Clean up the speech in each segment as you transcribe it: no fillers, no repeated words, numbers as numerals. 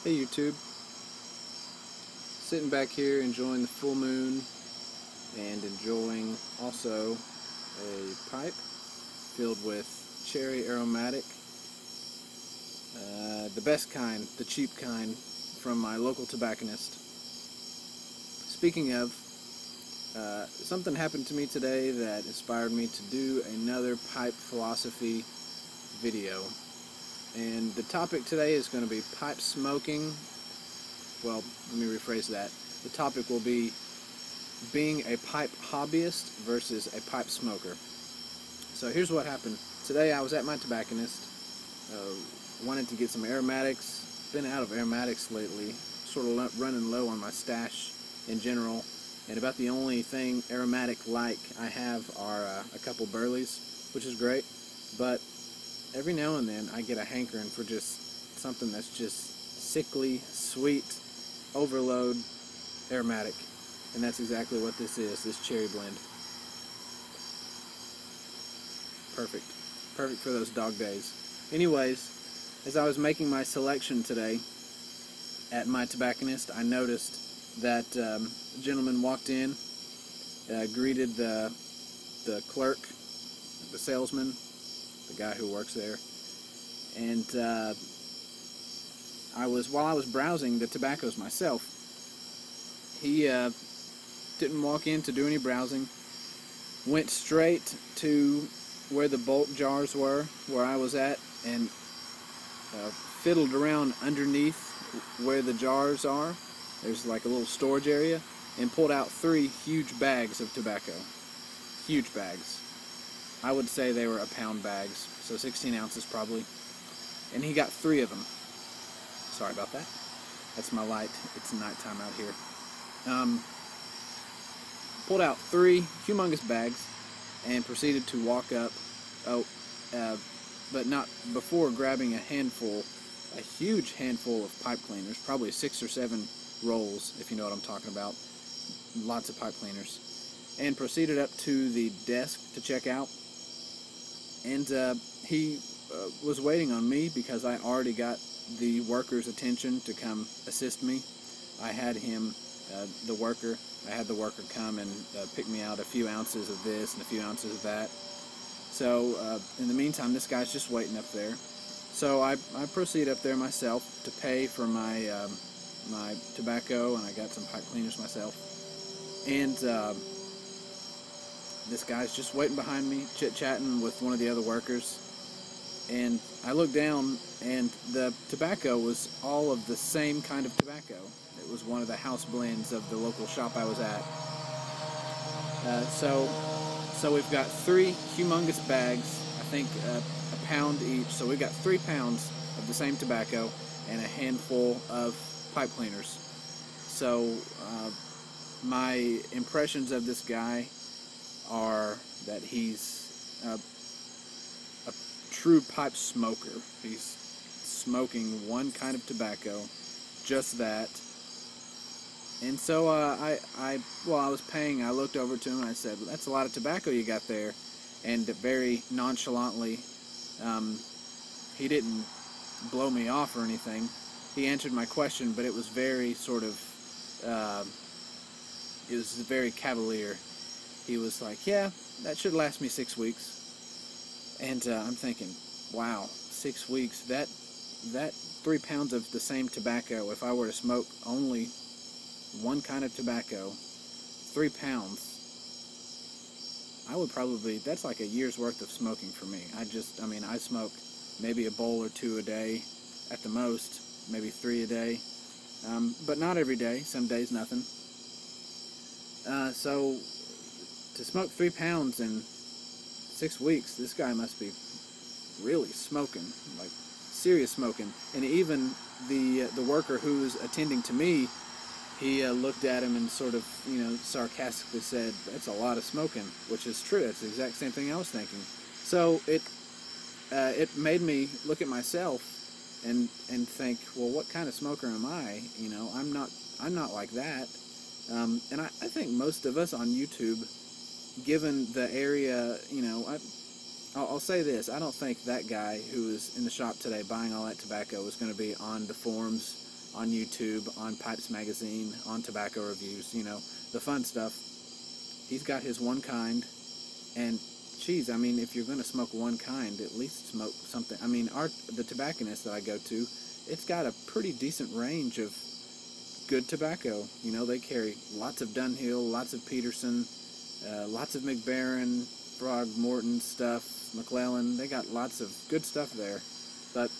Hey YouTube, sitting back here enjoying the full moon and enjoying also a pipe filled with cherry aromatic, the best kind, the cheap kind, from my local tobacconist. Speaking of, something happened to me today that inspired me to do another pipe philosophy video. And the topic today is going to be pipe smoking. Well, let me rephrase that. The topic will be being a pipe hobbyist versus a pipe smoker. So here's what happened. Today I was at my tobacconist, wanted to get some aromatics. Been out of aromatics lately, sort of running low on my stash in general, and about the only thing aromatic-like I have are a couple burleys, which is great, but every now and then I get a hankering for just something that's just sickly, sweet, overload, aromatic. And that's exactly what this is, this cherry blend. Perfect. Perfect for those dog days. Anyways, as I was making my selection today at my tobacconist, I noticed that a gentleman walked in, greeted the clerk, the salesman, the guy who works there, and while I was browsing the tobaccos myself, he didn't walk in to do any browsing, went straight to where the bulk jars were, where I was at, and fiddled around underneath where the jars are. There's like a little storage area, and pulled out 3 huge bags of tobacco. Huge bags. I would say they were £1 bags, so 16 ounces probably. And he got 3 of them. Sorry about that. That's my light. It's nighttime out here. Pulled out 3 humongous bags and proceeded to walk up. But not before grabbing a huge handful of pipe cleaners, probably 6 or 7 rolls, if you know what I'm talking about. Lots of pipe cleaners. And proceeded up to the desk to check out. And he was waiting on me because I already got the worker's attention to come assist me. I had him, the worker come and pick me out a few ounces of this and a few ounces of that. So in the meantime, this guy's just waiting up there. So I proceed up there myself to pay for my my tobacco, and I got some pipe cleaners myself. And this guy's just waiting behind me, chit-chatting with one of the other workers. And I looked down, and the tobacco was all of the same kind of tobacco. It was one of the house blends of the local shop I was at. So we've got 3 humongous bags, I think a pound each. So we've got 3 pounds of the same tobacco and a handful of pipe cleaners. So my impressions of this guy are that he's a true pipe smoker. He's smoking one kind of tobacco, just that. And so while I was paying, I looked over to him and I said, "That's a lot of tobacco you got there." And very nonchalantly, he didn't blow me off or anything. He answered my question, but it was very sort of, it was very cavalier. He was like, "Yeah, that should last me 6 weeks." And I'm thinking, wow, 6 weeks, that 3 pounds of the same tobacco, if I were to smoke only one kind of tobacco, 3 pounds, I would probably, that's like a year's worth of smoking for me. I smoke maybe a bowl or 2 a day at the most, maybe 3 a day, but not every day, some days nothing. So to smoke 3 pounds in 6 weeks, this guy must be really smoking, like serious smoking. And even the worker who was attending to me, he looked at him and sort of, sarcastically said, "That's a lot of smoking," which is true. That's the exact same thing I was thinking. So it made me look at myself and think, well, what kind of smoker am I? I'm not like that. And I think most of us on YouTube, given the area, I'll say this, I don't think that guy who was in the shop today buying all that tobacco was going to be on the forums on YouTube, on Pipes Magazine, on tobacco reviews, you know, the fun stuff. He's got his one kind, and geez, I mean, if you're going to smoke one kind, at least smoke something. I mean, the tobacconist that I go to, it's got a pretty decent range of good tobacco. You know, they carry lots of Dunhill, lots of Peterson, lots of McBaron, Morton stuff, McClellan. They got lots of good stuff there. But,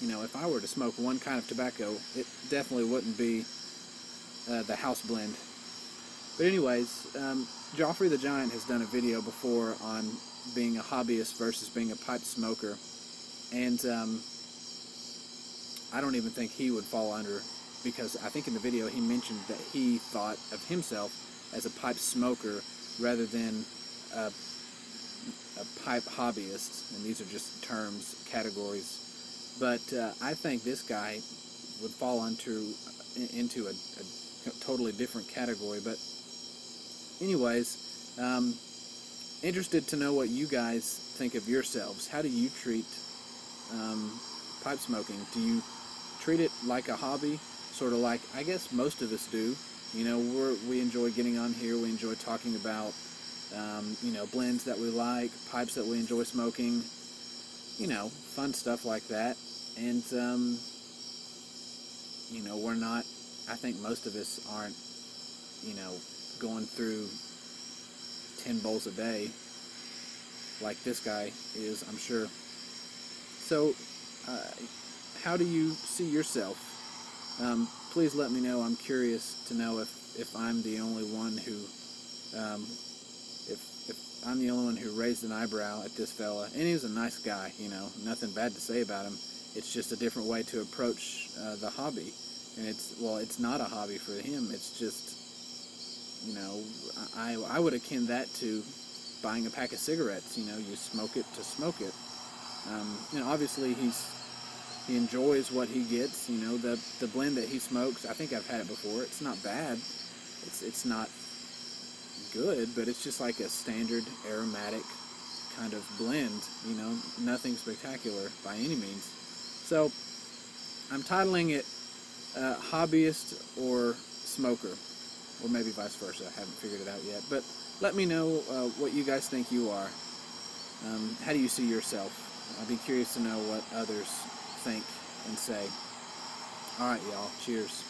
you know, if I were to smoke one kind of tobacco, it definitely wouldn't be the house blend. But anyways, Joffrethegiant has done a video before on being a hobbyist versus being a pipe smoker, and I don't even think he would fall under, because I think in the video he mentioned that he thought of himself as a pipe smoker rather than a pipe hobbyist, and these are just terms, categories. But I think this guy would fall into a totally different category. But anyways, interested to know what you guys think of yourselves. How do you treat pipe smoking? Do you treat it like a hobby, sort of like I guess most of us do? You know, we enjoy getting on here. We enjoy talking about you know, blends that we like, pipes that we enjoy smoking, you know, fun stuff like that. And you know, we're not, I think most of us aren't, you know, going through 10 bowls a day like this guy is, I'm sure. So how do you see yourself? Please let me know. I'm curious to know if I'm the only one who if I'm the only one who raised an eyebrow at this fella. And he was a nice guy, you know, nothing bad to say about him. It's just a different way to approach the hobby. And it's not a hobby for him. It's just, you know, I would akin that to buying a pack of cigarettes. You know, you smoke it to smoke it. You know, obviously he enjoys what he gets. You know, the blend that he smokes, I think I've had it before. It's not bad. It's not good, but it's just like a standard aromatic kind of blend. You know, nothing spectacular by any means. So I'm titling it hobbyist or smoker, or maybe vice versa. I haven't figured it out yet, but let me know what you guys think you are. How do you see yourself? I'd be curious to know what others think and say. Alright, y'all. Cheers.